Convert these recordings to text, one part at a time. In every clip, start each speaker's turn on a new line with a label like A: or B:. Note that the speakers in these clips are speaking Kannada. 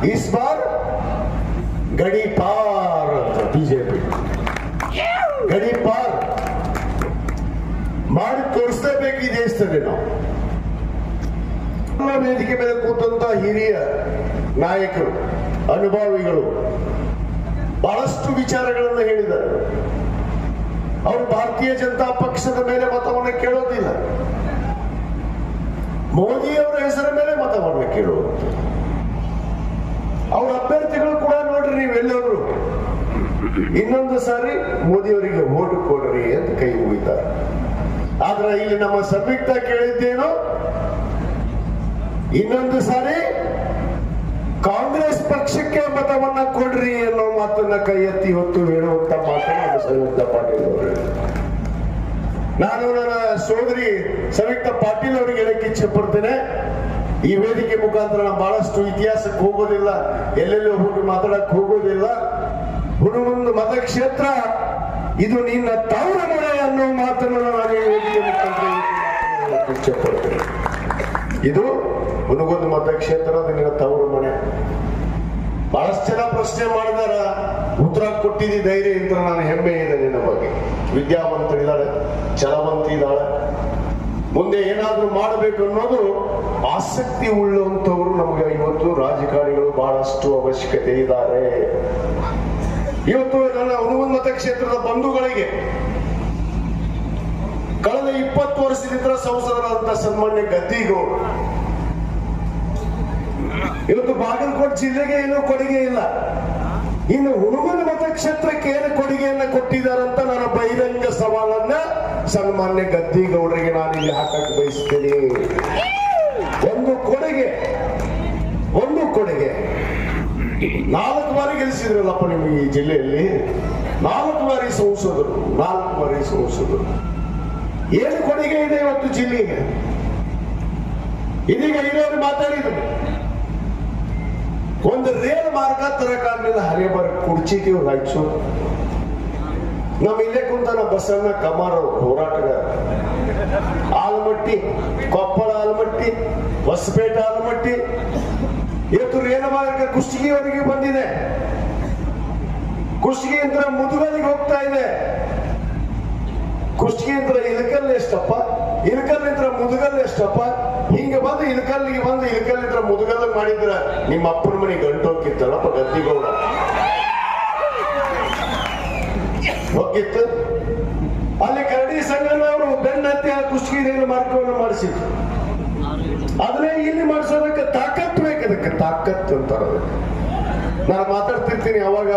A: इस बार ಗಡಿ ಪಾರ್ ಅಂತ ಬಿಜೆಪಿ ಗಡಿ ಪಾರ್ ಮಾಡಿ ತೋರಿಸಲೇಬೇಕು ಈ ದೇಶದಲ್ಲಿ. ನಾವು ವೇದಿಕೆ ಮೇಲೆ ಕೂತಂತ ಹಿರಿಯ ನಾಯಕರು, ಅನುಭವಿಗಳು ಬಹಳಷ್ಟು ವಿಚಾರಗಳನ್ನು ಹೇಳಿದ್ದಾರೆ. ಅವರು ಭಾರತೀಯ ಜನತಾ ಪಕ್ಷದ ಮೇಲೆ ಮತವನ್ನು ಕೇಳೋದಿಲ್ಲ, ಮೋದಿಯವರ ಹೆಸರ ಮೇಲೆ ಮತವನ್ನು ಕೇಳುವುದು. ಅವ್ರ ಅಭ್ಯರ್ಥಿಗಳು ಕೂಡ ನೋಡ್ರಿ, ನೀವೆಲ್ಲರೂ ಇನ್ನೊಂದು ಸಾರಿ ಮೋದಿಯವರಿಗೆ ಓಟು ಕೊಡ್ರಿ ಅಂತ ಕೈ ಮುಗಿತಾರೆ. ಆದ್ರೆ ಇಲ್ಲಿ ನಮ್ಮ ಸಂಯುಕ್ತ ಕೇಳಿದ್ದೇನು, ಇನ್ನೊಂದು ಸಾರಿ ಕಾಂಗ್ರೆಸ್ ಪಕ್ಷಕ್ಕೆ ಮತವನ್ನ ಕೊಡ್ರಿ ಅನ್ನೋ ಮಾತನ್ನ ಕೈ ಎತ್ತಿ ಹೊತ್ತು ಹೇಳುವಂತ ಮಾತನ್ನ ಸಂಯುಕ್ತ ಪಾಟೀಲ್ ಅವರು. ನಾನು ನನ್ನ ಸೋದರಿ ಸಂಯುಕ್ತ ಪಾಟೀಲ್ ಅವರಿಗೆ ಹೇಳಕ್ಕೆ ಇಚ್ಛೆ ಪಡ್ತೇನೆ, ಈ ವೇದಿಕೆ ಮುಖಾಂತರ ನಾವು ಬಹಳಷ್ಟು ಇತಿಹಾಸಕ್ಕೆ ಹೋಗೋದಿಲ್ಲ, ಎಲ್ಲೆಲ್ಲೋ ಹೋಗಿ ಮಾತಾಡಕ್ ಹೋಗೋದಿಲ್ಲ. ಹುಡುಗಂದು ಮತಕ್ಷೇತ್ರ ಇದು ನಿನ್ನ ತವರ ಮನೆ ಅನ್ನೋ ಮಾತನ್ನು ನಾನು ಈ ವೇದಿಕೆ ಮುಖಾಂತರ ಇಚ್ಛೆ ಪಡ್ತೇನೆ. ಇದು ಹುಡುಗೊಂದು ಮತಕ್ಷೇತ್ರ, ಅದು ನಿನ್ನ ತವರು ಮನೆ. ಬಹಳಷ್ಟು ಜನ ಪ್ರಶ್ನೆ ಮಾಡಿದಾರ, ಉತ್ತರ ಕೊಟ್ಟಿದ್ದಿ ಧೈರ್ಯ ಅಂತ ನಾನು ಹೆಮ್ಮೆ ಇದೆ ನಿನ್ನ ಬಗ್ಗೆ. ವಿದ್ಯಾವಂತರಿದ್ದಾಳೆ, ಛಲವಂತಿ ಇದ್ದಾಳೆ, ಮುಂದೆ ಏನಾದ್ರೂ ಮಾಡಬೇಕು ಅನ್ನೋದು ಆಸಕ್ತಿ ಉಳ್ಳುವಂತವರು ನಮಗೆ ಇವತ್ತು ರಾಜಕಾರಣಿಗಳು ಬಹಳಷ್ಟು ಅವಶ್ಯಕತೆ ಇದ್ದಾರೆ. ಇವತ್ತು ನನ್ನ ಹುಡುಗನ ಮತಕ್ಷೇತ್ರದ ಬಂಧುಗಳಿಗೆ ಕಳೆದ 20 ವರ್ಷದಿಂದ ಸಂಸದರಾದಂತಹ ಸನ್ಮಾನ್ಯ ಗದ್ದಿಗೌಡರು ಇವತ್ತು ಬಾಗಲಕೋಟೆ ಜಿಲ್ಲೆಗೆ ಏನೂ ಕೊಡುಗೆ ಇಲ್ಲ. ಇನ್ನು ಹುಡುಗನ ಮತಕ್ಷೇತ್ರಕ್ಕೆ ಏನು ಕೊಡುಗೆಯನ್ನ ಕೊಟ್ಟಿದ್ದಾರಂತ ನನ್ನ ಬಹಿರಂಗ ಸವಾಲನ್ನ ಸನ್ಮಾನ್ಯ ಗದ್ದಿಗೌಡರಿಗೆ ನಾನು ಇಲ್ಲಿ ಹಾಕಕ್ಕೆ ಬಯಸ್ತೇನೆ. ಒಂದು ಕೊಡುಗೆ 4 ಬಾರಿ ಗೆಲ್ಲಿಸಿದ್ರಲ್ಲಪ್ಪ ನಿಮಗೆ ಈ ಜಿಲ್ಲೆಯಲ್ಲಿ. 4 ಬಾರಿ ಸಂಸದರು, 4 ಬಾರಿ ಸಂಸದರು. ಏನು ಕೊಡುಗೆ ಇದೆ ಇವತ್ತು ಜಿಲ್ಲೆಗೆ? ಇದೀಗ ಹಿರಿಯರು ಮಾತಾಡಿದ್ರು, ಒಂದು ರೇಲ್ ಮಾರ್ಗ ತರಕಾಗಲಿಲ್ಲ, ಹರಿಬರ್ ಕುರ್ಚಿಗೆ ರಾಯಚೂರು. ನಮ್ಮ ಇಲ್ಲೇ ಕುಂತಾನ ಬಸಣ್ಣ ಕಮಾರ್ ಹೋರಾಟಗಾರ, ಆಲಮಟ್ಟಿ, ಕೊಪ್ಪಳ ಆಲಮಟ್ಟಿ, ಹೊಸಪೇಟೆ ಆಲಮಟ್ಟಿ, ಇವತ್ತು ರೇಲ್ ಮಾರ್ಗ ಕುಷ್ಟಗಿಯವರೆಗೆ ಬಂದಿದೆ. ಕುಷ್ಟಗಿಯಿಂದ ಮುದುಗಲಿಗೆ ಹೋಗ್ತಾ ಇದೆ. ಕುಷ್ಟಗಿಯಿಂದ ಇಲಕಲ್ ಎಷ್ಟಪ್ಪ, ಇಲಕಲ್ಲಿಂದ ಮುದುಗಲ್ ಎಷ್ಟಪ್ಪ, ಹಿಂಗೆ ಬಂದು ಇಲಕಲ್ಲಿಗೆ ಬಂದು ಇಲಕಲ್ಲಿಂದ ಮುದುಗಲ್ ಮಾಡಿದ್ರ ನಿಮ್ಮ ಅಪ್ಪನ ಮನೆ ಗಂಟು ಹೋಗಿತ್ತಲ್ಲಪ್ಪ ಗದ್ದಿಗೌಡ ಹೋಗಿತ್ತು. ಅಲ್ಲಿ ಕರಡಿ ಸಂಘನವರು ಬೆನ್ನತ್ತಿ ಆ ಕುಷ್ಟಗಿ ರೈಲು ಮಾರ್ಗವನ್ನು ಮಾಡಿಸಿದ್ರು. ಆದ್ರೆ ಇಲ್ಲಿ ಮಾಡಿಸೋದಕ್ಕೆ ತಾಕತ್ತು ಬೇಕು, ಅದಕ್ಕೆ ತಾಕತ್ತು ಅಂತಾರ. ನಾನು ಮಾತಾಡ್ತಿರ್ತೀನಿ ಅವಾಗ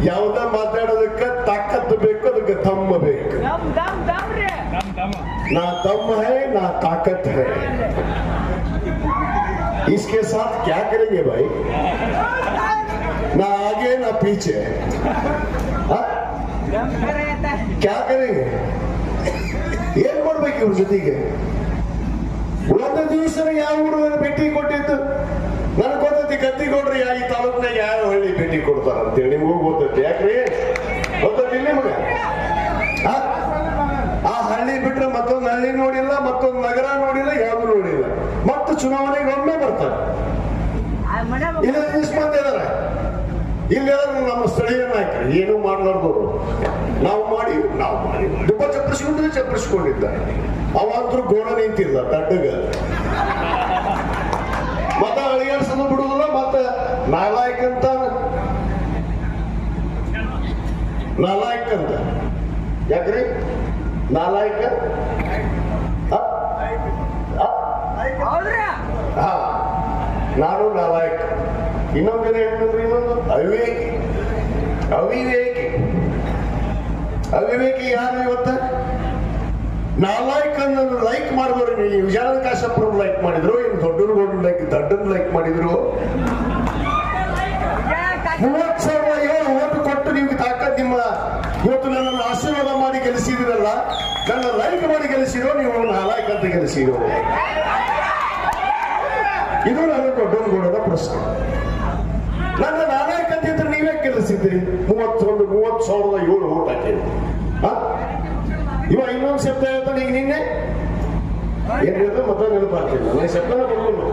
A: ಯಾವ್ದ ಮಾತಾಡೋದಕ್ಕೆ ತಾಕತ್ತು ಬೇಕು, ಅದಕ್ಕೆ ದಮ್ಮ ಬೇಕು. ನಾ दम है ना ताकत है, इसके साथ क्या करेंगे भाई? ना आगे ना पीछे, क्या करेंगे? ಏನ್ ಮಾಡ್ಬೇಕು ಇವ್ರ ಜೊತೆಗೆ? ಒಂದು ದಿವಸ ಯಾವ ಹುಡುಗನ ಭೇಟಿ ಕೊಟ್ಟಿದ್ದು ನನಗೆ ಗೊತ್ತೈತಿ. ಗದ್ದಿಗೌಡ್ರಿ ಈ ತಾಲೂಕಿನಾಗ ಯಾವ ಹಳ್ಳಿ ಭೇಟಿ ಕೊಡ್ತಾರ ಅಂತೇಳಿ ನಿಮಗೂ ಗೊತ್ತೈತಿ. ಯಾಕ್ರಿ ಗೊತ್ತೈತಿ ನಿಮ್ಗೆ? ಆ ಹಳ್ಳಿ ಬಿಟ್ರೆ ಮತ್ತೊಂದು ಹಳ್ಳಿ ನೋಡಿಲ್ಲ, ಮತ್ತೊಂದು ನಗರ ನೋಡಿಲ್ಲ, ಯಾವ್ದು ನೋಡಿಲ್ಲ. ಮತ್ತು ಚುನಾವಣೆಗೆ ಒಮ್ಮೆ ಬರ್ತಾರೆ. ಇಲ್ಲಿ ಮಂದಿ ಇದಾರೆ, ಇಲ್ಲಿ ನಮ್ಮ ಸ್ಥಳೀಯ ನಾಯಕರು ಏನು ಮಾಡ್ಲಾರ್ದವ್ರು. ನಾವು ಮಾಡಿ ದುಬ್ಬ ಚಪ್ಪರಿಸ್ಕೊಂಡಿದ್ದಾರೆ. ಅವಂತರೂ ಗೋಣ ನಿಂತಿಲ್ಲ ತಡ್ಡಗ, ಮತ್ತ ಅಳಿಯಾಡ್ಸೋದು ಬಿಡುದಿಲ್ಲ. ಮತ್ತ ನಾಲಾಯಕ್ ಅಂತ ಯಾಕ್ರಿ ನಾಲಾಯಕ? ನಾನು ನಾಲಾಯಕ. ಇನ್ನೊಂದಿನ ಹೇಳಿದ್ರು, ಇನ್ನೊಂದು ಅವಿವೇಕಿ ಯಾರು ಇವತ್ತ? ನಾಲಾಯಕ್ ಅನ್ನೋದು ಲೈಕ್ ಮಾಡಿದವ್ರು ವಿಜಯಾನಂದ ಕಾಶ್ಯಪ್ರು ಲೈಕ್ ಮಾಡಿದ್ರು, ಇನ್ನು ದೊಡ್ಡನ್ ಲೈಕ್ ಮಾಡಿದ್ರು. 30,000 ಓಟು ಕೊಟ್ಟು ನಿಮ್ಗೆ ತಾಕತ್, ನಿಮ್ಮ ಇವತ್ತು ನನ್ನನ್ನು ಆಶೀರ್ವಾದ ಮಾಡಿ ಗೆಲ್ಲಿಸಿದಿರಲ್ಲ, ನನ್ನ ಲೈಕ್ ಮಾಡಿ ಗೆಲ್ಲಿಸಿರೋ, ನೀವು ನಾಲಾಯಕ್ ಅಂತ ಗೆಲ್ಲಿಸಿರೋ. ಇದು ನನ್ನ ದೊಡ್ಡನಗೌಡರ ಪ್ರಶ್ನೆ. ನನ್ನ ನಾಲಾಯಕ್ ಅಂತ ಇದ್ರೆ ನೀವೇ ಗೆಲ್ಲಿಸಿದ್ರಿ. 30,007 ಓಟ್ ಹಾಕಿದ್ರಿ. ಇವ ಇನ್ನೊಂದು ಶಬ್ದ ಹೇಳ್ತಾನೆ ಈಗ ನಿನ್ನೆ ಏನ್ ಹೇಳಿದ್ರೆ ಮತ್ತೆ ನೆನಪಾಗ್ತಿಲ್ಲ. ಶಬ್ದನ ಬರ್ಬೋದು.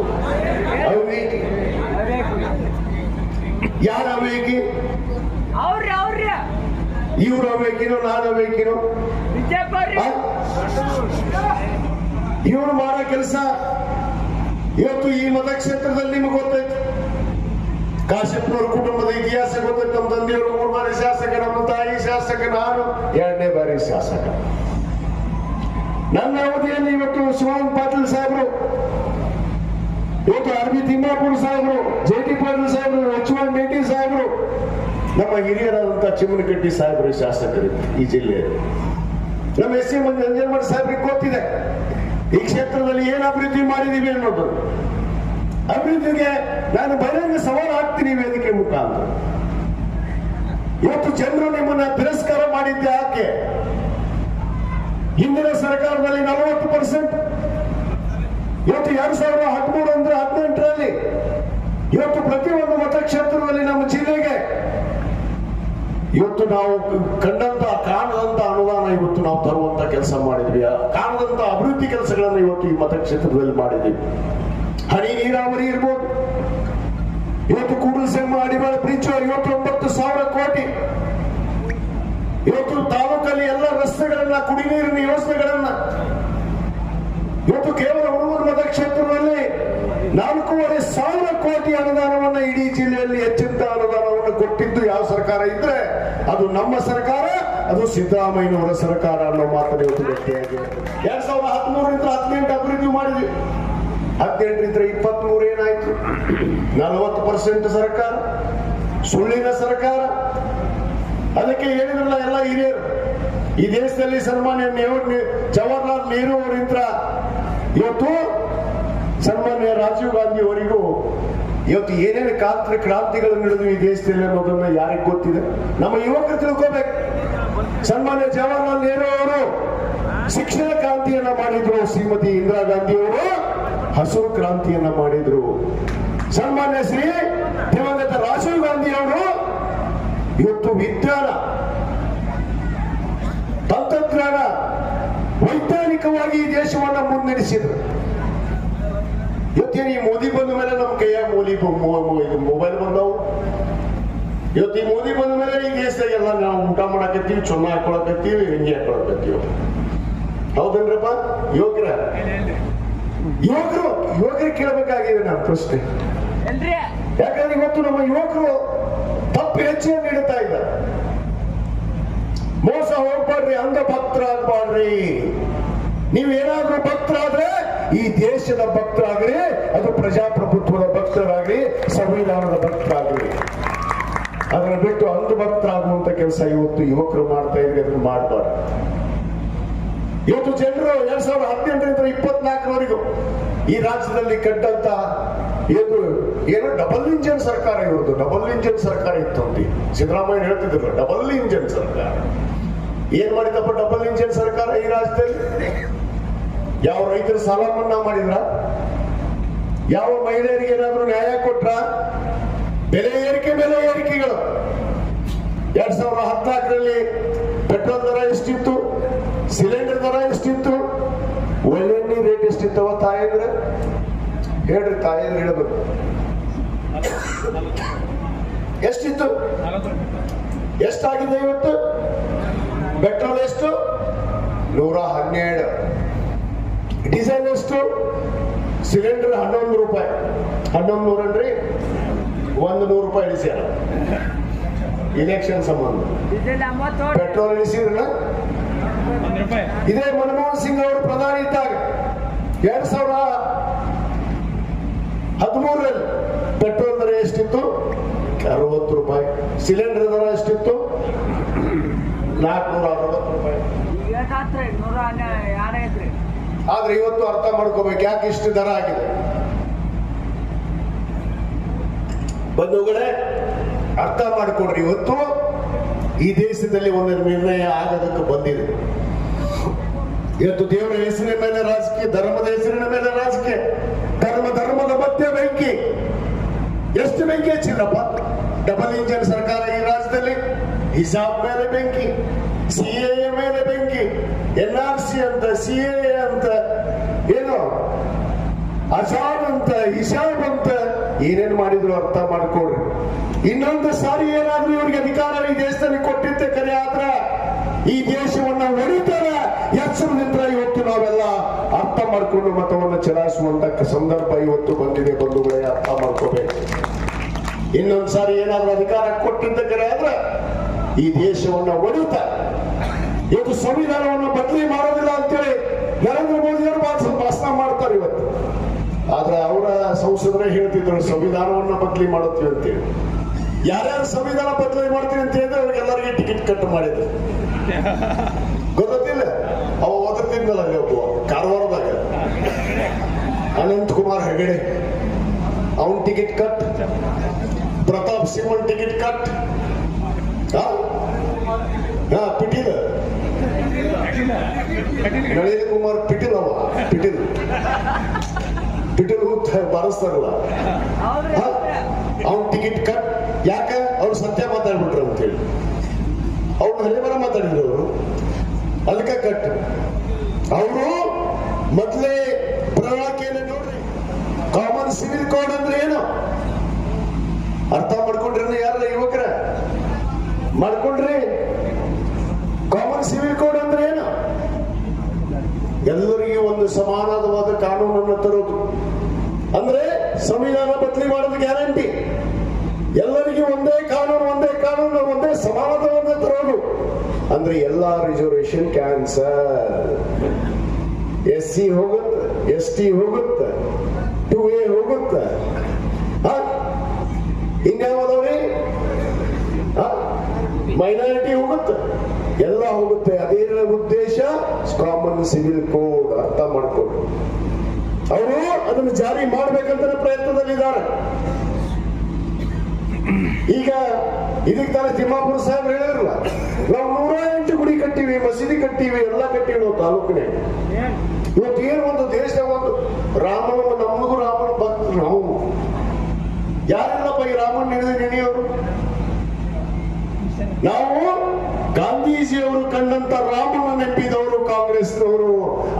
A: ಯಾರ ಅವೇಕಿ?
B: ಅವ್ರಿ
A: ಇವ್ರು ಅವೇಕಿನೋ ನಾನು ಅವೇಕಿನೋ? ಇವ್ರು ಮಾಡೋ ಕೆಲಸ ಇವತ್ತು ಈ ಮತಕ್ಷೇತ್ರದಲ್ಲಿ ನಿಮಗೆ ಗೊತ್ತೈತಿ. ಕಾಶ್ಯಪ್ನವ್ರ ಕುಟುಂಬದ ಇತಿಹಾಸ ಗೊತ್ತೈತಿ. ನಮ್ಮ ತಂದೆಯವರು 3 ಬಾರಿ ಶಾಸಕ, ನಮ್ಮ ತಾಯಿ ಶಾಸಕ, ನಾನು 2ನೇ ಬಾರಿ ಶಾಸಕ. ನನ್ನ ಅವಧಿಯಲ್ಲಿ ಇವತ್ತು ಶಿವಾನಂದ ಪಾಟೀಲ್ ಸಾಹೇಬರು, ಇವತ್ತು ಆರ್.ಬಿ. ತಿಮ್ಮಾಪುರ ಸಾಹೇಬರು, ಜೆ.ಟಿ. ಪಾಟೀಲ್ ಸಾಹೇಬರು, ಲಕ್ಷ್ಮಣ್ ಮೇಟಿ ಸಾಹೇಬರು, ನಮ್ಮ ಹಿರಿಯರಾದಂತಹ ಚಿಮ್ಮನಕಟ್ಟಿ ಸಾಹೇಬರು ಶಾಸಕರು ಈ ಜಿಲ್ಲೆಯಲ್ಲಿ. ನಮ್ಮ ಎಸ್.ಸಿ. ನಂಜನಮಠ ಸಾಹೇಬ್ರಿಗೆ ಗೊತ್ತಿದೆ ಈ ಕ್ಷೇತ್ರದಲ್ಲಿ ಏನು ಅಭಿವೃದ್ಧಿ ಮಾಡಿದೀವಿ ಅನ್ನೋದು. ಅಭಿವೃದ್ಧಿಗೆ ನಾನು ಬಹಿರಂಗ ಸವಾಲು ಹಾಕ್ತೀನಿ ವೇದಿಕೆ ಮುಖಾಂತರ. ಇವತ್ತು ಜನರು ನಿಮ್ಮನ್ನ ತಿರಸ್ಕಾರ ಮಾಡಿದ್ದೆ ಯಾಕೆ? ಹಿಂದಿನ ಸರ್ಕಾರದಲ್ಲಿ 40%, ಇವತ್ತು 2013 ಅಂದ್ರೆ 18ರಲ್ಲಿ ಇವತ್ತು ಪ್ರತಿಯೊಂದು ಮತಕ್ಷೇತ್ರದಲ್ಲಿ ನಮ್ಮ ಜಿಲ್ಲೆಗೆ ಇವತ್ತು ನಾವು ಕಾಣದಂತ ಅನುದಾನ ಇವತ್ತು ನಾವು ತರುವಂತ ಕೆಲಸ ಮಾಡಿದ್ವಿ. ಕಾಣದಂತ ಅಭಿವೃದ್ಧಿ ಕೆಲಸಗಳನ್ನು ಇವತ್ತು ಈ ಮತಕ್ಷೇತ್ರದಲ್ಲಿ ಮಾಡಿದ್ವಿ. ಹನಿ ನೀರಾವರಿ ಇರ್ಬೋದು, ಇವತ್ತು ಕೂಡಲಸಂಗಮ ಅಡಿವಾಳ ಬ್ರಿಡ್ಜ್ 59,000 ಕೋಟಿ, ಇವತ್ತು ತಾಲೂಕಲ್ಲಿ ಎಲ್ಲ ರಸ್ತೆಗಳನ್ನ, ಕುಡಿ ನೀರಿನ ಯೋಜನೆಗಳನ್ನ, ಇವತ್ತು ಕೇವಲ ಹುಡುಗರ ಮತಕ್ಷೇತ್ರದಲ್ಲಿ 4,500 ಕೋಟಿ ಅನುದಾನವನ್ನ ಇಡೀ ಜಿಲ್ಲೆಯಲ್ಲಿ ಹೆಚ್ಚಿನ ಅನುದಾನವನ್ನು ಕೊಟ್ಟಿದ್ದು ಯಾವ ಸರ್ಕಾರ ಇದ್ರೆ ಅದು ನಮ್ಮ ಸರ್ಕಾರ, ಅದು ಸಿದ್ದರಾಮಯ್ಯನವರ ಸರ್ಕಾರ ಅನ್ನೋ ಮಾತನ್ನು ಇವತ್ತು ಗಟ್ಟಿಯಾಗಿದೆ. 2013ರಿಂದ 18 ಅಭಿವೃದ್ಧಿ ಮಾಡಿದ್ವಿ. 18ರಿಂದ 23 ಏನಾಯ್ತು? 40% ಸರ್ಕಾರ, ಸುಳ್ಳಿನ ಸರ್ಕಾರ. ಅದಕ್ಕೆ ಹೇಳಿದ್ರಲ್ಲ ಎಲ್ಲ ಹಿರಿಯರು, ಈ ದೇಶದಲ್ಲಿ ಸನ್ಮಾನ್ಯ ಜವಾಹರ್ಲಾಲ್ ನೆಹರು ಅವರಿಂದ ಇವತ್ತು ಸನ್ಮಾನ್ಯ ರಾಜೀವ್ ಗಾಂಧಿ ಅವರಿಗೂ ಇವತ್ತು ಏನೇನು ಕ್ರಾಂತಿಗಳು ನಡೆದು ಈ ದೇಶದಲ್ಲಿ ಅನ್ನೋದನ್ನ ಯಾರಿಗೆ ಗೊತ್ತಿದೆ? ನಮ್ಮ ಯುವಕರು ತಿಳ್ಕೋಬೇಕು. ಸನ್ಮಾನ್ಯ ಜವಾಹರ್ಲಾಲ್ ನೆಹರು ಅವರು ಶಿಕ್ಷಣ ಕ್ರಾಂತಿಯನ್ನ ಮಾಡಿದ್ರು, ಶ್ರೀಮತಿ ಇಂದಿರಾ ಗಾಂಧಿ ಅವರು ಹಸಿರು ಕ್ರಾಂತಿಯನ್ನ ಮಾಡಿದ್ರು, ಸನ್ಮಾನ್ಯ ಶ್ರೀ ದಿವಂಗತ ರಾಜೀವ್ ಗಾಂಧಿ ಅವರು ಇವತ್ತು ವಿಜ್ಞಾನ, ತಂತ್ರಜ್ಞಾನ, ವೈಜ್ಞಾನಿಕವಾಗಿ ಈ ದೇಶವನ್ನ ಮುನ್ನಡೆಸಿದ್ರು. ಇವತ್ತೇನು ಈ ಮೋದಿ ಬಂದ ಮೇಲೆ ನಮ್ಮ ಕೈಯಾಗ ಮೊಬೈಲ್ ಬಂದವು. ಇವತ್ತು ಈ ಮೋದಿ ಬಂದ ಮೇಲೆ ಈ ದೇಶದಾಗೆಲ್ಲ ನಾವು ಊಟ ಮಾಡಕತ್ತೀವಿ, ಚೊನ್ನ ಹಾಕೊಳಕತ್ತೀವಿ, ಹಿಂಗೆ ಹಾಕೊಳಕತ್ತೀವಿ. ಹೌದನ್ರಪ್ಪ? ಯುವಕರು ಕೇಳಬೇಕಾಗಿದೆ ನಾವು ಪ್ರಶ್ನೆ. ಯಾಕಂದ್ರೆ ಇವತ್ತು ನಮ್ಮ ಯುವಕರು ತಪ್ಪು ಹೆಜ್ಜೆ ನೀಡುತ್ತಾ ಇದ್ದಾರೆ. ಮೋಸ ಹೋಗ್ಬಾಡ್ರಿ, ಅಂಧ ಭಕ್ತರಾಗ್ಬಾಡ್ರಿ. ನೀವೇನಾದ್ರೂ ಭಕ್ತರಾದ್ರೆ ಈ ದೇಶದ ಭಕ್ತರಾಗ್ರಿ, ಅದು ಪ್ರಜಾಪ್ರಭುತ್ವದ ಭಕ್ತರಾಗ್ರಿ, ಸಂವಿಧಾನದ ಭಕ್ತರಾಗ್ರಿ. ಅದನ್ನ ಬಿಟ್ಟು ಅಂಧ ಭಕ್ತರಾಗುವಂತ ಕೆಲಸ ಇವತ್ತು ಯುವಕರು ಮಾಡ್ತಾ ಇದ್ರೆ ಅದನ್ನ ಮಾಡಬಾರ್ದು. ಇವತ್ತು ಜನರು 2018ರಿಂದ 24ರವರೆಗೂ ಈ ರಾಜ್ಯದಲ್ಲಿ ಕಟ್ಟಂತ ಏನು ಡಬಲ್ ಇಂಜಿನ್ ಸರ್ಕಾರ ಇರೋದು. ಡಬಲ್ ಇಂಜಿನ್ ಸರ್ಕಾರ ಇತ್ತು ಅಂತ ಸಿದ್ದರಾಮಯ್ಯ ಹೇಳ್ತಿದ್ರು, ಡಬಲ್ ಇಂಜಿನ್ ಸರ್ಕಾರ. ಏನ್ ಮಾಡಿದಪ್ಪ ಡಬಲ್ ಇಂಜಿನ್ ಸರ್ಕಾರ ಈ ರಾಜ್ಯದಲ್ಲಿ? ಯಾವ ರೈತರ ಸಾಲ ಮನ್ನಾ ಮಾಡಿದ್ರ? ಯಾವ ಮಹಿಳೆಯರಿಗೆ ಏನಾದ್ರೂ ನ್ಯಾಯ ಕೊಟ್ರ? ಬೆಲೆ ಏರಿಕೆಗಳು 2014ರಲ್ಲಿ ಪೆಟ್ರೋಲ್ ದರ ಎಷ್ಟಿತ್ತು? ಸಿಲಿಂಡರ್ ದರ ಎಷ್ಟಿತ್ತು? ಒಳ್ಳೆಣ್ಣೆ ರೇಟ್ ಎಷ್ಟಿತ್ತವ? ತಾಯಂದ್ರೆ ಹೇಳ್ರಿ, ತಾಯಂದ್ರೆ ಹೇಳಬೇಕು. ಎಷ್ಟಿತ್ತು? ಎಷ್ಟಾಗಿದೆ ಇವತ್ತು? ಪೆಟ್ರೋಲ್ ಎಷ್ಟು? 112. ಡೀಸೆಲ್ ಎಷ್ಟು? ಸಿಲಿಂಡರ್ 11 ರೂಪಾಯಿ. 1100 ಅನ್ರಿ, 100 ರೂಪಾಯಿ ಇಳಿಸ್ಯಾರ ಇಲೆಕ್ಷನ್ ಸಂಬಂಧ. ಪೆಟ್ರೋಲ್ ಇಳಿಸಿದ್ರಲ್ಲ. ಇದೇ ಮನಮೋಹನ್ ಸಿಂಗ್ ಅವರು ಪ್ರಧಾನಿ ಇದ್ದಾಗ 2013ರಲ್ಲಿ ಪೆಟ್ರೋಲ್ ದರ ಎಷ್ಟಿತ್ತು? 60 ರೂಪಾಯಿ. ಸಿಲಿಂಡರ್ ದರ ಎಷ್ಟಿತ್ತು? 460 ರೂಪಾಯಿ. ಆದ್ರೆ ಇವತ್ತು ಅರ್ಥ ಮಾಡ್ಕೋಬೇಕು ಯಾಕೆ ಇಷ್ಟು ದರ ಆಗಿದೆ. ಬಂಧುಗಳೇ, ಅರ್ಥ ಮಾಡಿಕೊಡ್ರಿ. ಇವತ್ತು ಈ ದೇಶದಲ್ಲಿ ಒಂದು ನಿರ್ಣಯ ಆಗೋದಕ್ಕೆ ಬಂದಿದೆ. ಇವತ್ತು ದೇವರ ಹೆಸರಿನ ಮೇಲೆ ರಾಜಕೀಯ, ಧರ್ಮದ ಹೆಸರಿನ ಮೇಲೆ ರಾಜಕೀಯ, ಧರ್ಮದ ಮಧ್ಯೆ ಬೆಂಕಿ. ಎಷ್ಟು ಬೆಂಕಿ ಹಚ್ಚಿಲ್ಲಪ್ಪ? ಡಬಲ್ ಇಂಜಿನ್ ಸರ್ಕಾರ ಈ ರಾಜ್ಯದಲ್ಲಿ. ಹಿಸಾಬ್ ಮೇಲೆ ಬೆಂಕಿ, ಸಿಎಎ ಮೇಲೆ ಬೆಂಕಿ, NRC ಅಂತ, CAA ಅಂತ, ಏನು ಅಜಾನ್ ಅಂತ, ಹಿಸಾಬ್ ಅಂತ, ಏನೇನ್ ಮಾಡಿದ್ರು ಅರ್ಥ ಮಾಡ್ಕೊಳ್ರಿ. ಇನ್ನೊಂದು ಸಾರಿ ಏನಾದ್ರೂ ಇವ್ರಿಗೆ ಅಧಿಕಾರ ಈ ದೇಶದಲ್ಲಿ ಕೊಟ್ಟಿದ್ದೆ ಕರೆ ಆದ್ರ ಈ ದೇಶವನ್ನ ಒಡಿತರ ಎಚ್ಚರದಿಂದ ಇವತ್ತು ನಾವೆಲ್ಲ ಅರ್ಥ ಮಾಡ್ಕೊಂಡು ಮತವನ್ನು ಚಲಾಯಿಸುವಂತ ಸಂದರ್ಭ ಇವತ್ತು ಬಂದಿದೆ. ಬಂಧುಗಳೇ, ಅರ್ಥ ಮಾಡ್ಕೋಬೇಕು. ಇನ್ನೊಂದ್ಸಾರಿ ಏನಾದ್ರೂ ಅಧಿಕಾರ ಕೊಟ್ಟಿದ್ದ ಕರೆ ಆದ್ರ ಈ ದೇಶವನ್ನ ಒಡೆಯುತ್ತ ಇವತ್ತು ಸಂವಿಧಾನವನ್ನು ಬದಲಿ ಮಾಡೋದಿಲ್ಲ ಅಂತೇಳಿ ನರೇಂದ್ರ ಮೋದಿ ಅವರು ಭಾಷಣ ಮಾಡ್ತಾರೆ ಇವತ್ತು. ಆದ್ರೆ ಅವರ ಸಂಸದರೇ ಹೇಳ್ತಿದ್ರು ಸಂವಿಧಾನವನ್ನ ಬದಲಿ ಮಾಡುತ್ತೀವಿ ಅಂತೇಳಿ. ಯಾರ್ಯಾರು ಸಂವಿಧಾನ ಬದಲಿ ಮಾಡ್ತೀವಿ ಅಂತ ಹೇಳಿದ್ರೆ ಅವ್ರಿಗೆಲ್ಲರಿಗೆ ಟಿಕೆಟ್ ಕಟ್ ಮಾಡಿದ್ರು. ಗೊತ್ತಿಲ್ಲ, ಅವ ಓದಿರ್ತಿದ್ನಲ್ಲ ಅಲ್ಲಿ ಒಬ್ಬ ಕಾರವಾರದಾಗ ಅನಂತ್ ಕುಮಾರ್ ಹೆಗಡೆ, ಅವನ್ ಟಿಕೆಟ್ ಕಟ್. ಪ್ರತಾಪ್ ಸಿಂಹನ್ ಟಿಕೆಟ್ ಕಟ್. ಪಿಟೀಲ್ ನಳಿನ್ ಕುಮಾರ್ ಪಿಟೀಲ್, ಅವ ಪಿಟೀಲ್ ಬಾರಿಸ್ತಾರಲ್ಲ, ಅವನ್ ಟಿಕೆಟ್ ಕಟ್. ಯಾಕ? ಅವ್ರು ಸತ್ಯ ಮಾತಾಡ್ಬಿಟ್ರು ಅಂತೇಳಿ ಅವ್ರು ಹರಿಬರ ಮಾತಾಡಿದ್ರು ಅವರು, ಅದಕ್ಕೆ ಕಟ್. ಅವರು ಮೊದಲೇ ಪ್ರಣಾಳಿಕೆಯನ್ನು ನೋಡ್ರಿ, ಕಾಮನ್ ಸಿವಿಲ್ ಕೋಡ್ ಅಂದ್ರೆ ಏನು ಅರ್ಥ ಮಾಡ್ಕೊಂಡ್ರಿ? ಯಾರ ಯುವಕರ ಮಾಡ್ಕೊಂಡ್ರಿ? ಕಾಮನ್ ಸಿವಿಲ್ ಕೋಡ್ ಅಂದ್ರೆ ಏನು? ಎಲ್ಲರಿಗೂ ಒಂದು ಸಮಾನವಾದ ಕಾನೂನನ್ನು ತರೋದು ಅಂದ್ರೆ ಸಂವಿಧಾನ ಬದಲಿ ಮಾಡೋದು ಗ್ಯಾರಂಟಿ. ಎಲ್ಲರಿಗೂ ಒಂದೇ ಕಾನೂನು ಒಂದೇ ಸಮಾನತೆಯನ್ನು ತರೋದು ಅಂದ್ರೆ ಎಲ್ಲಾ ರಿಸರ್ವೇಶನ್ ಕ್ಯಾನ್ಸಲ್. SC ಹೋಗುತ್ತೆ, ST ಹೋಗುತ್ತೆ, 2A ಹೋಗುತ್ತೆ, ಇನ್ಯಾವುದವ್ರಿ ಮೈನಾರಿಟಿ ಹೋಗುತ್ತೆ, ಎಲ್ಲ ಹೋಗುತ್ತೆ. ಅದೇ ಉದ್ದೇಶ ಕಾಮನ್ ಸಿವಿಲ್ ಕೋಡ್. ಅರ್ಥ ಮಾಡ್ಕೊಂಡು ಅವರು ಅದನ್ನು ಜಾರಿ ಮಾಡ್ಬೇಕಂತ ಪ್ರಯತ್ನದಲ್ಲಿದ್ದಾರೆ. ಈಗ ಇದಕ್ಕೆ ತಾನೇ ತಿಮ್ಮಾಪುರ ಸಾಹೇಬ್ ಹೇಳಿದ್ರಲ್ಲ, ನಾವು 108 ಗುಡಿ ಕಟ್ಟಿವಿ, ಮಸೀದಿ ಕಟ್ಟಿವಿ, ಎಲ್ಲ ಕಟ್ಟಿವಿ ನಾವು ತಾಲೂಕಿನೇ. ಇವತ್ತು ಏನು ಒಂದು ದೇಶ, ಒಂದು ರಾಮನ, ನಮಗೂ ರಾಮನ ಭಕ್ತರು ನಾವು. ಯಾರೆಲ್ಲಪ್ಪ ಈ ರಾಮನ್ ನೆನೆಯೋರು? ನಾವು ಗಾಂಧೀಜಿಯವರು ಕಂಡಂತ ರಾಮನ ನೆಂಬಿದವರು ಕಾಂಗ್ರೆಸ್ನವರು,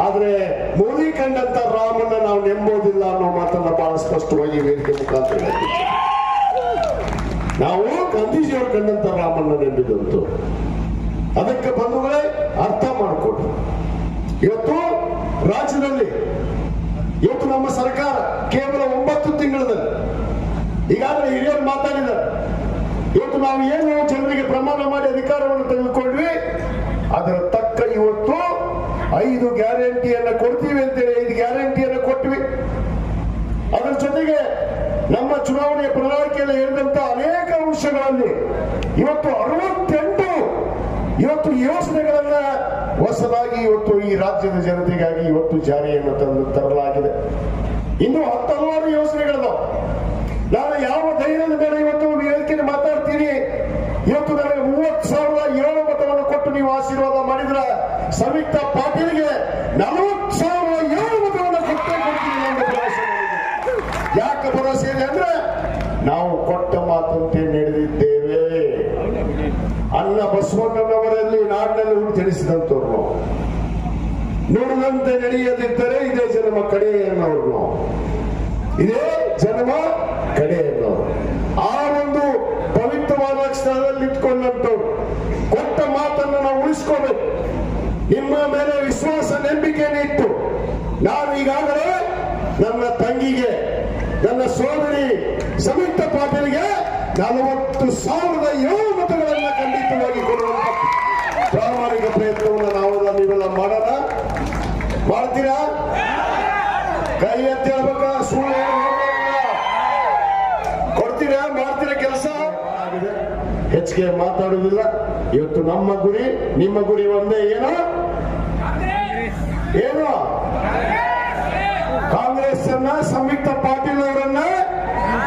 A: ಆದ್ರೆ ಮೋದಿ ಕಂಡಂತ ರಾಮನ ನಾವು ನೆಂಬೋದಿಲ್ಲ ಅನ್ನೋ ಮಾತನ್ನ ಬಹಳ ಸ್ಪಷ್ಟವಾಗಿ ವೇದಿಕೆ ಮುಖಾಂತರ ನಾವು ಗಾಂಧೀಜಿಯವರು ಕಂಡಂತ ರಾಮನ್ನ ನೆಂಬಿದಂತು. ಅದಕ್ಕೆ ಬಂಧುಗಳೇ ಅರ್ಥ ಮಾಡಿಕೊಡ್ರಿ. ಇವತ್ತು ರಾಜ್ಯದಲ್ಲಿ ಇವತ್ತು ನಮ್ಮ ಸರ್ಕಾರ ಕೇವಲ 9 ತಿಂಗಳಲ್ಲಿ ಈಗಾಗಲೇ ಹಿರಿಯರು ಮಾತಾಡಿದ್ದಾರೆ. ಇವತ್ತು ನಾವು ಏನು ಜನರಿಗೆ ಪ್ರಮಾಣ ಮಾಡಿ ಅಧಿಕಾರವನ್ನು ತೆಗೆದುಕೊಂಡ್ವಿ, ಅದರ ತಕ್ಕ ಇವತ್ತು 5 ಗ್ಯಾರಂಟಿಯನ್ನ ಕೊಡ್ತೀವಿ ಅಂತೇಳಿ 5 ಗ್ಯಾರಂಟಿಯನ್ನ ಕೊಟ್ವಿ. ಅದರ ಜೊತೆಗೆ ನಮ್ಮ ಚುನಾವಣೆಯ ಪ್ರಣಾಳಿಕೆಯಲ್ಲಿ ಹೇಳಿದಂತ ಅನೇಕ ಅಂಶಗಳಲ್ಲಿ ಇವತ್ತು 68 ಇವತ್ತು ಯೋಜನೆಗಳನ್ನ ಹೊಸದಾಗಿ ಇವತ್ತು ಈ ರಾಜ್ಯದ ಜನತೆಗಾಗಿ ಇವತ್ತು ಜಾರಿಯನ್ನು ತರಲಾಗಿದೆ. ಇನ್ನು 10 ಹಲವಾರು ಯೋಜನೆಗಳಿದಾವೆ. ನಾನು ಯಾವ ಧೈರ್ಯದ ಮೇಲೆ ಇವತ್ತು ವೇದಿಕೆಯಲ್ಲಿ ಮಾತಾಡ್ತೀನಿ. ಇವತ್ತು ನನಗೆ 30,007 ಮತವನ್ನು ಕೊಟ್ಟು ನೀವು ಆಶೀರ್ವಾದ ಮಾಡಿದ್ರ ಸಂಯುಕ್ತ ಪಾಟೀಲ್ಗೆ 40,007 ಮತವನ್ನು ಕೊಟ್ಟೇ ಕೊಡ್ತೀನಿ ಎಂದು ಭರವಸೆ ಮಾಡಿದೆ. ಯಾಕೆ ಭರವಸೆ ಇದೆ ಅಂದ್ರೆ ನಾವು ಕೊಟ್ಟ ಮಾತಂತೆ ನಡೆದಿದ್ದೇವೆ. ಅನ್ನ ಬಸವಣ್ಣನವರಲ್ಲಿ ನಾಡಿನಲ್ಲಿ ಹುಟ್ಟು ತಿಳಿಸಿದಂತವ್ರು ನುಡಿದಂತೆ ನಡೆಯದಿದ್ದರೆ ಇದೇ ಜನ್ಮ ಕಡೆ ಎನ್ನೋರು ನಾವು, ಇದೇ ಜನ್ಮ ಕಡೆ ಎನ್ನೋರು. ಆ ಒಂದು ಪವಿತ್ರವಾದ ಸ್ಥಳದಲ್ಲಿ ಇಟ್ಕೊಂಡಂತವ್ರು ಕೊಟ್ಟ ಮಾತನ್ನು ನಾವು ಉಳಿಸ್ಕೋಬೇಕು. ನಿಮ್ಮ ಮೇಲೆ ವಿಶ್ವಾಸ ನಂಬಿಕೆಯನ್ನು ಇಟ್ಟು ನಾನು ಈಗಾಗಲೇ ನನ್ನ ತಂಗಿಗೆ, ನನ್ನ ಸೋದರಿ ಸಂಯುಕ್ತ ಪಾಟೀಲ್ಗೆ 40,007 ಮತಗಳನ್ನು ಖಂಡಿತವಾಗಿ ಕೊಡುವಂತ ಪ್ರಾಮಾಣಿಕ ಪ್ರಯತ್ನವನ್ನು ನಾವೆಲ್ಲ ನೀವೆಲ್ಲ ಮಾಡೋಣ. ಮಾಡ್ತೀರಾ? ಕೈ ಎತ್ತಿ ಹೇಳ್ಬೇಕ, ಸುಳ್ಳು ಕೊಡ್ತೀರಾ? ಮಾಡ್ತೀರಾ? ಕೆಲಸ ಹೆಚ್ಚಿಗೆ ಮಾತಾಡುವುದಿಲ್ಲ. ಇವತ್ತು ನಮ್ಮ ಗುರಿ ನಿಮ್ಮ ಗುರಿ ಒಂದೇ. ಏನು ಕಾಂಗ್ರೆಸ್ ಅನ್ನ, ಸಂಯುಕ್ತ ಪಾಟೀಲ್ ಅವರನ್ನ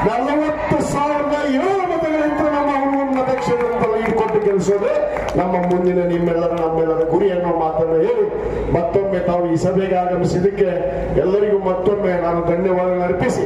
A: 40,007 ಮತಗಳಿಂದ ನಮ್ಮ ಉನ್ನತ ಕ್ಷೇತ್ರದಲ್ಲಿ ಇಟ್ಕೊಟ್ಟು ಕೆಲಸೋದು ನಮ್ಮ ಮುಂದಿನ ನಮ್ಮೆಲ್ಲರ ಗುರಿ ಅನ್ನೋ ಮಾತನ್ನು ಹೇಳಿ ಮತ್ತೊಮ್ಮೆ ತಾವು ಈ ಸಭೆಗೆ ಆಗಮಿಸಿದ್ದಕ್ಕೆ ಎಲ್ಲರಿಗೂ ಮತ್ತೊಮ್ಮೆ ನಾನು ಧನ್ಯವಾದ ಅರ್ಪಿಸಿ